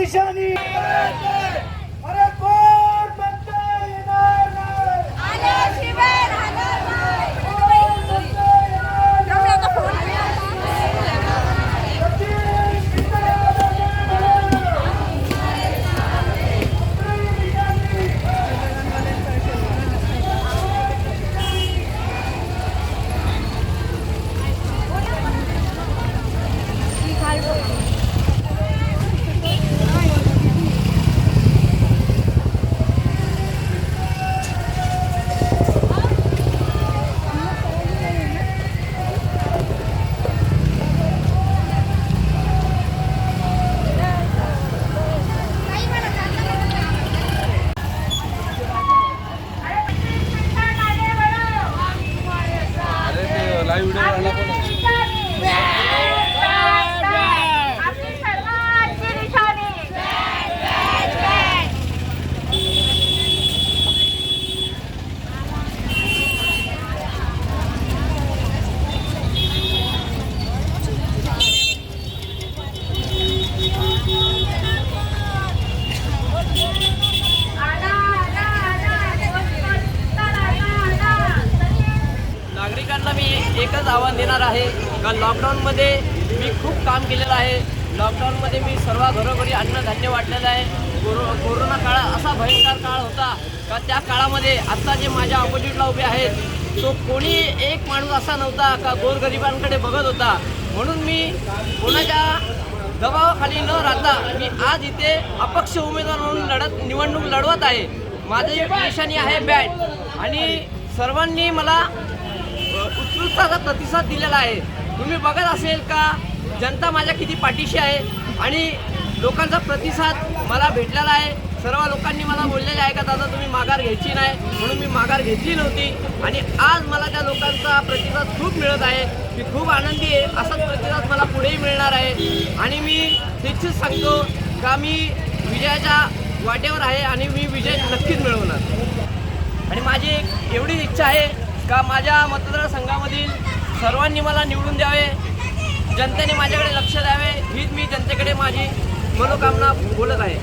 निशाणी अरे कोण म्हणता येणार नाही आल्याशिवाय राहणार नाही कोण म्हणता येणार नाही नागरिकांना मी एकच आव्हान देणार आहे का लॉकडाऊनमध्ये मी खूप काम केलेलं आहे. लॉकडाऊनमध्ये मी सर्व घरोघरी अन्नधान्य वाटलेलं आहे. कोरोना काळ असा भयंकर काळ होता का त्या काळामध्ये आत्ता जे माझ्या ऑपोजिटला उभे आहेत तो कोणी एक माणूस असा नव्हता का गोरगरिबांकडे बघत होता. म्हणून मी कोणाच्या दबावाखाली न राहता मी आज इथे अपक्ष उमेदवार म्हणून निवडणूक लढवत आहे. माझी निशाणी आहे बॅट आणि सर्वांनी मला उत्कृष्टाचा प्रतिसाद दिलेला आहे. तुम्ही बघत असेल का जनता माझ्या किती पाठीशी आहे आणि लोकांचा प्रतिसाद मला भेटलेला आहे. सर्व लोकांनी मला बोललेले आहे का दादा तुम्ही माघार घ्यायची नाही, म्हणून मी माघार घेतली नव्हती आणि आज मला त्या लोकांचा प्रतिसाद खूप मिळत आहे. मी खूप आनंदी आहे. असाच प्रतिसाद मला पुढेही मिळणार आहे आणि मी निश्चित सांगतो का मी विजयाच्या वाटेवर आहे आणि मी विजय नक्कीच मिळवणार. आणि माझी एक एवढीच इच्छा आहे का माझ्या मतदारसंघामधील सर्वांनी मला निवडून द्यावे, जनतेने माझ्याकडे लक्ष द्यावे, हीच मी जनतेकडे माझी मनोकामना बोलत आहे.